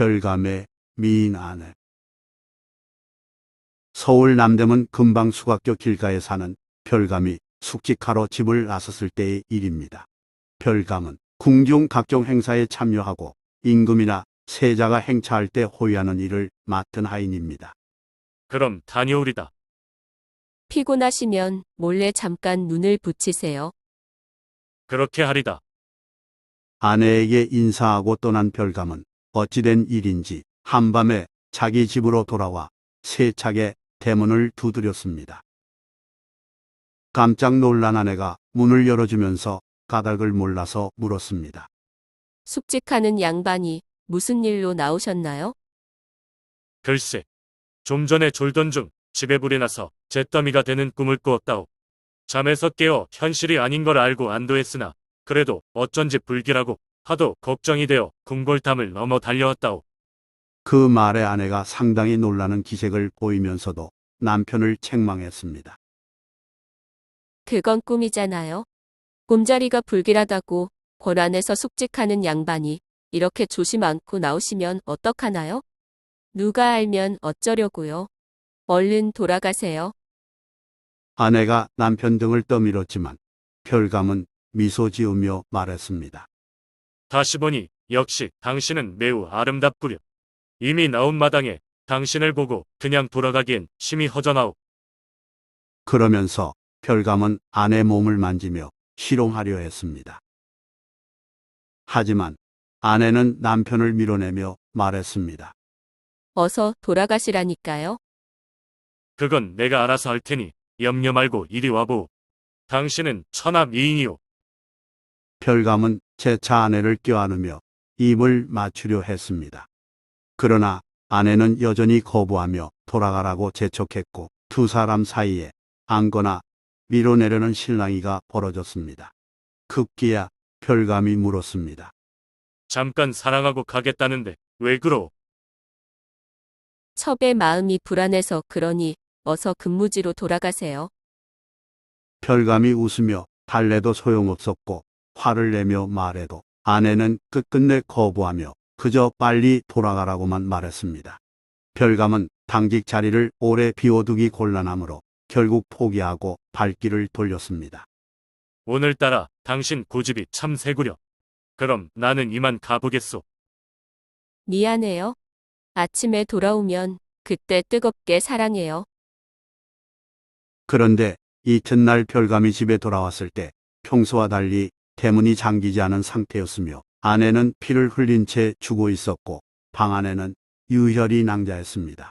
별감의 미인 아내. 서울 남대문 금방수학교 길가에 사는 별감이 숙직하러 집을 나섰을 때의 일입니다. 별감은 궁중 각종 행사에 참여하고 임금이나 세자가 행차할 때 호위하는 일을 맡은 하인입니다. 그럼 다녀오리다. 피곤하시면 몰래 잠깐 눈을 붙이세요. 그렇게 하리다. 아내에게 인사하고 떠난 별감은 어찌된 일인지 한밤에 자기 집으로 돌아와 세차게 대문을 두드렸습니다. 깜짝 놀란 아내가 문을 열어주면서 까닭을 몰라서 물었습니다. 숙직하는 양반이 무슨 일로 나오셨나요? 글쎄, 좀 전에 졸던 중 집에 불이 나서 잿더미가 되는 꿈을 꾸었다오. 잠에서 깨어 현실이 아닌 걸 알고 안도했으나 그래도 어쩐지 불길하고 하도 걱정이 되어 궁궐담을 넘어 달려왔다오. 그 말에 아내가 상당히 놀라는 기색을 보이면서도 남편을 책망했습니다. 그건 꿈이잖아요. 꿈자리가 불길하다고 궐안에서 숙직하는 양반이 이렇게 조심 않고 나오시면 어떡하나요? 누가 알면 어쩌려고요. 얼른 돌아가세요. 아내가 남편 등을 떠밀었지만 별감은 미소 지으며 말했습니다. 다시 보니 역시 당신은 매우 아름답구려. 이미 나온 마당에 당신을 보고 그냥 돌아가기엔 심히 허전하오. 그러면서 별감은 아내 몸을 만지며 희롱하려 했습니다. 하지만 아내는 남편을 밀어내며 말했습니다. 어서 돌아가시라니까요. 그건 내가 알아서 할 테니 염려 말고 이리 와보오. 당신은 천하 미인이오. 별감은 재차 아내를 껴안으며 입을 맞추려 했습니다. 그러나 아내는 여전히 거부하며 돌아가라고 재촉했고 두 사람 사이에 안거나 밀어내려는 실랑이가 벌어졌습니다. 급기야 별감이 물었습니다. 잠깐 사랑하고 가겠다는데 왜 그러오? 첩의 마음이 불안해서 그러니 어서 근무지로 돌아가세요. 별감이 웃으며 달래도 소용없었고 화를 내며 말해도 아내는 끝끝내 거부하며 그저 빨리 돌아가라고만 말했습니다. 별감은 당직 자리를 오래 비워두기 곤란하므로 결국 포기하고 발길을 돌렸습니다. 오늘따라 당신 고집이 참 세구려. 그럼 나는 이만 가보겠소. 미안해요. 아침에 돌아오면 그때 뜨겁게 사랑해요. 그런데 이튿날 별감이 집에 돌아왔을 때 평소와 달리 대문이 잠기지 않은 상태였으며 아내는 피를 흘린 채 죽어 있었고 방 안에는 유혈이 낭자했습니다.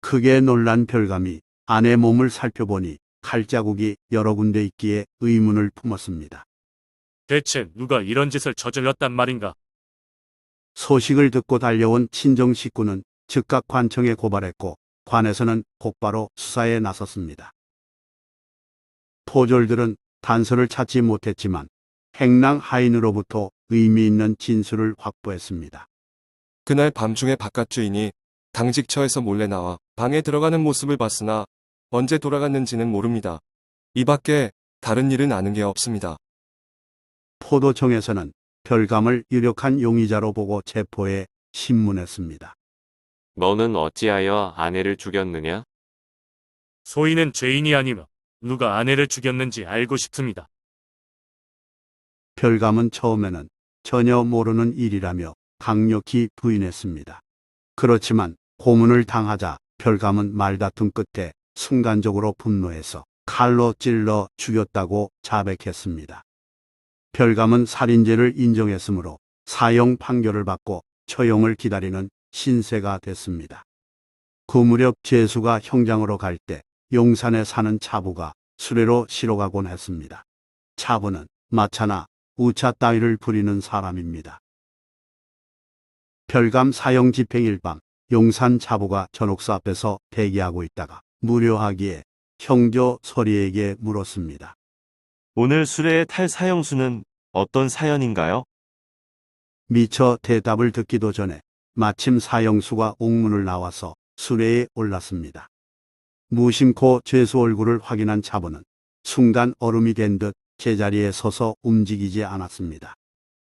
크게 놀란 별감이 아내 몸을 살펴보니 칼자국이 여러 군데 있기에 의문을 품었습니다. 대체 누가 이런 짓을 저질렀단 말인가? 소식을 듣고 달려온 친정 식구는 즉각 관청에 고발했고 관에서는 곧바로 수사에 나섰습니다. 포졸들은 단서를 찾지 못했지만 행랑 하인으로부터 의미 있는 진술을 확보했습니다. 그날 밤중에 바깥 주인이 당직처에서 몰래 나와 방에 들어가는 모습을 봤으나 언제 돌아갔는지는 모릅니다. 이 밖에 다른 일은 아는 게 없습니다. 포도청에서는 별감을 유력한 용의자로 보고 체포해 신문했습니다. 너는 어찌하여 아내를 죽였느냐? 소인은 죄인이 아니며 누가 아내를 죽였는지 알고 싶습니다. 별감은 처음에는 전혀 모르는 일이라며 강력히 부인했습니다. 그렇지만 고문을 당하자 별감은 말다툼 끝에 순간적으로 분노해서 칼로 찔러 죽였다고 자백했습니다. 별감은 살인죄를 인정했으므로 사형 판결을 받고 처형을 기다리는 신세가 됐습니다. 그 무렵 재수가 형장으로 갈 때 용산에 사는 차부가 수레로 시로 가곤 했습니다. 차부는 마차나 우차 따위를 부리는 사람입니다. 별감 사형 집행일 밤 용산 차부가 전옥사 앞에서 대기하고 있다가 무료하기에 형조 서리에게 물었습니다. 오늘 수레에 탈 사형수는 어떤 사연인가요? 미처 대답을 듣기도 전에 마침 사형수가 옥문을 나와서 수레에 올랐습니다. 무심코 죄수 얼굴을 확인한 차부는 순간 얼음이 된 듯 제자리에 서서 움직이지 않았습니다.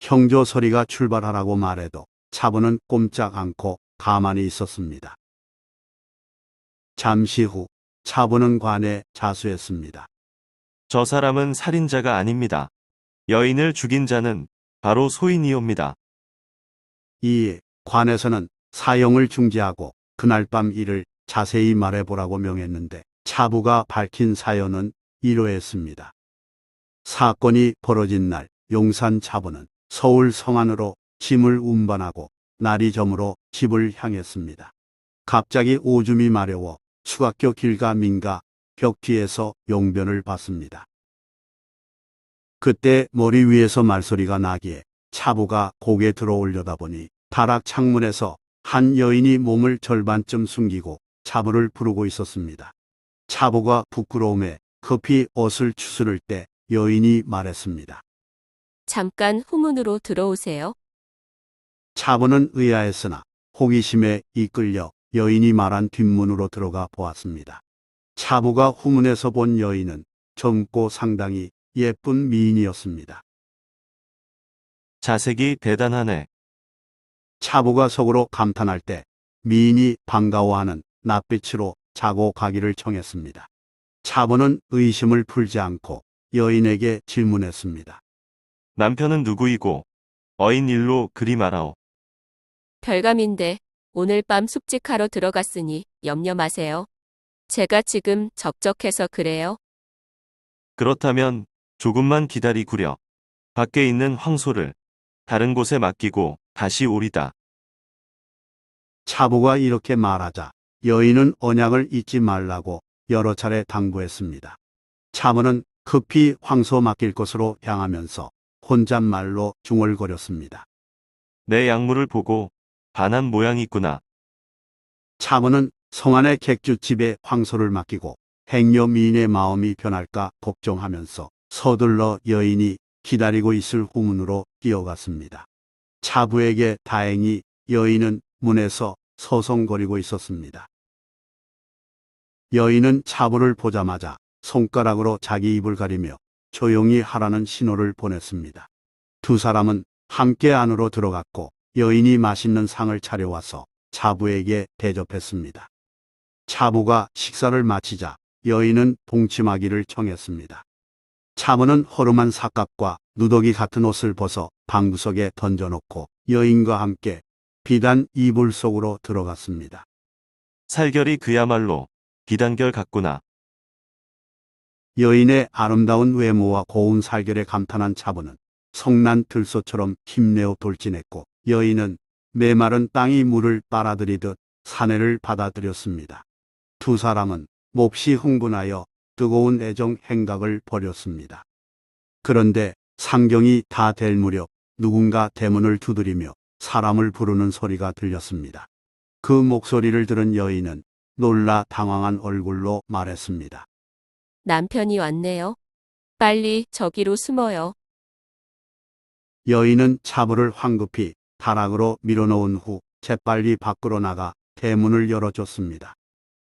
형조 서리가 출발하라고 말해도 차부는 꼼짝 않고 가만히 있었습니다. 잠시 후 차부는 관에 자수했습니다. 저 사람은 살인자가 아닙니다. 여인을 죽인 자는 바로 소인이옵니다. 이에 관에서는 사형을 중지하고 그날 밤 일을 자세히 말해보라고 명했는데 차부가 밝힌 사연은 이러했습니다. 사건이 벌어진 날 용산 차부는 서울 성안으로 짐을 운반하고 날이 저물어 집을 향했습니다. 갑자기 오줌이 마려워 수학교 길가 민가 벽 뒤에서 용변을 봤습니다. 그때 머리 위에서 말소리가 나기에 차부가 고개 들어 올려다보니 다락 창문에서 한 여인이 몸을 절반쯤 숨기고 차부를 부르고 있었습니다. 차부가 부끄러움에 급히 옷을 추스를 때 여인이 말했습니다. 잠깐 후문으로 들어오세요. 차부는 의아했으나 호기심에 이끌려 여인이 말한 뒷문으로 들어가 보았습니다. 차부가 후문에서 본 여인은 젊고 상당히 예쁜 미인이었습니다. 자색이 대단하네. 차부가 속으로 감탄할 때 미인이 반가워하는 낯빛으로 자고 가기를 청했습니다. 차부는 의심을 풀지 않고 여인에게 질문했습니다. 남편은 누구이고 어인 일로 그리 말하오. 별감인데 오늘 밤 숙직하러 들어갔으니 염려 마세요. 제가 지금 적적해서 그래요. 그렇다면 조금만 기다리구려. 밖에 있는 황소를 다른 곳에 맡기고 다시 오리다. 차부가 이렇게 말하자 여인은 언약을 잊지 말라고 여러 차례 당부했습니다. 차부는 급히 황소 맡길 곳으로 향하면서 혼잣말로 중얼거렸습니다. 내 약물을 보고 반한 모양이구나. 차부는 성안의 객주집에 황소를 맡기고 행여 미인의 마음이 변할까 걱정하면서 서둘러 여인이 기다리고 있을 후문으로 뛰어갔습니다. 차부에게 다행히 여인은 문에서 서성거리고 있었습니다. 여인은 차부를 보자마자 손가락으로 자기 입을 가리며 조용히 하라는 신호를 보냈습니다. 두 사람은 함께 안으로 들어갔고 여인이 맛있는 상을 차려와서 차부에게 대접했습니다. 차부가 식사를 마치자 여인은 동침하기를 청했습니다. 차부는 허름한 삿갑과 누더기 같은 옷을 벗어 방구석에 던져놓고 여인과 함께 비단 이불 속으로 들어갔습니다. 살결이 그야말로 비단결 같구나. 여인의 아름다운 외모와 고운 살결에 감탄한 차부는 성난 들소처럼 힘내어 돌진했고 여인은 메마른 땅이 물을 빨아들이듯 사내를 받아들였습니다. 두 사람은 몹시 흥분하여 뜨거운 애정 행각을 벌였습니다. 그런데 상경이 다 될 무렵 누군가 대문을 두드리며 사람을 부르는 소리가 들렸습니다. 그 목소리를 들은 여인은 놀라 당황한 얼굴로 말했습니다. 남편이 왔네요. 빨리 저기로 숨어요. 여인은 차부를 황급히 다락으로 밀어놓은 후 재빨리 밖으로 나가 대문을 열어줬습니다.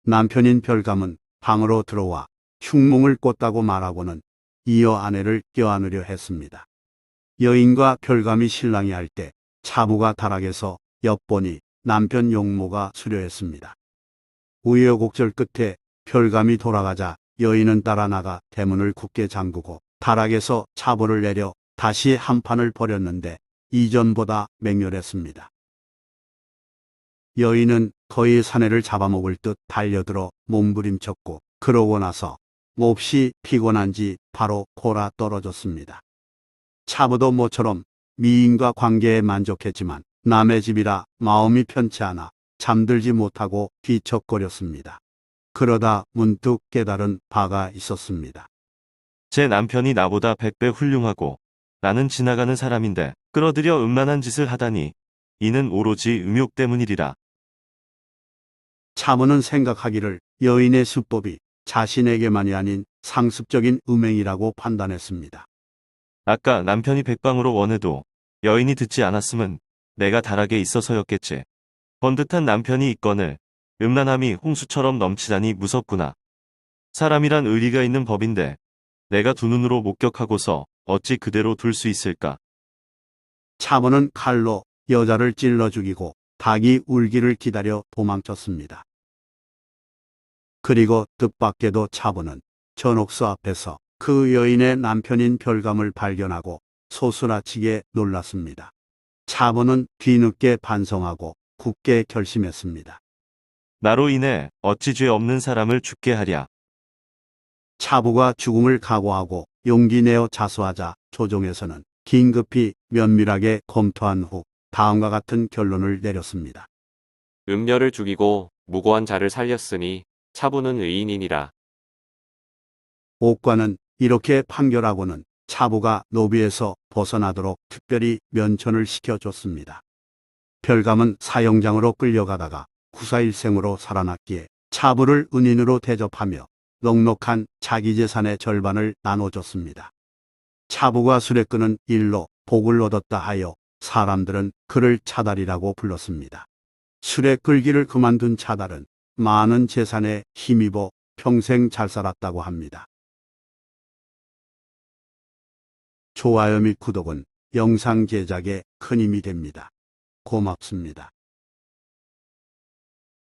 남편인 별감은 방으로 들어와 흉몽을 꿨다고 말하고는 이어 아내를 껴안으려 했습니다. 여인과 별감이 실랑이 할 때 차부가 다락에서 엿보니 남편 용모가 수려했습니다. 우여곡절 끝에 별감이 돌아가자 여인은 따라 나가 대문을 굳게 잠그고 다락에서 차부를 내려 다시 한판을 벌였는데 이전보다 맹렬했습니다. 여인은 거의 사내를 잡아먹을 듯 달려들어 몸부림쳤고 그러고 나서 몹시 피곤한지 바로 골아 떨어졌습니다. 차부도 모처럼 미인과 관계에 만족했지만 남의 집이라 마음이 편치 않아 잠들지 못하고 뒤척거렸습니다. 그러다 문득 깨달은 바가 있었습니다. 제 남편이 나보다 100배 훌륭하고 나는 지나가는 사람인데 끌어들여 음란한 짓을 하다니 이는 오로지 음욕 때문이리라. 차부는 생각하기를 여인의 수법이 자신에게만이 아닌 상습적인 음행이라고 판단했습니다. 아까 남편이 백방으로 원해도 여인이 듣지 않았음은 내가 다락에 있어서였겠지. 번듯한 남편이 있거늘 음란함이 홍수처럼 넘치다니 무섭구나. 사람이란 의리가 있는 법인데 내가 두 눈으로 목격하고서 어찌 그대로 둘 수 있을까. 차부는 칼로 여자를 찔러 죽이고 닭이 울기를 기다려 도망쳤습니다. 그리고 뜻밖에도 차부는 전옥수 앞에서 그 여인의 남편인 별감을 발견하고 소스라치게 놀랐습니다. 차부는 뒤늦게 반성하고 굳게 결심했습니다. 나로 인해 어찌 죄 없는 사람을 죽게 하랴. 차부가 죽음을 각오하고 용기 내어 자수하자 조정에서는 긴급히 면밀하게 검토한 후 다음과 같은 결론을 내렸습니다. 음녀를 죽이고 무고한 자를 살렸으니 차부는 의인이니라. 옥관은 이렇게 판결하고는 차부가 노비에서 벗어나도록 특별히 면천을 시켜줬습니다. 별감은 사형장으로 끌려가다가 구사일생으로 살아났기에 차부를 은인으로 대접하며 넉넉한 자기 재산의 절반을 나눠줬습니다. 차부가 술에 끄는 일로 복을 얻었다 하여 사람들은 그를 차달이라고 불렀습니다. 술에 끌기를 그만둔 차달은 많은 재산에 힘입어 평생 잘 살았다고 합니다. 좋아요 및 구독은 영상 제작에 큰 힘이 됩니다. 고맙습니다.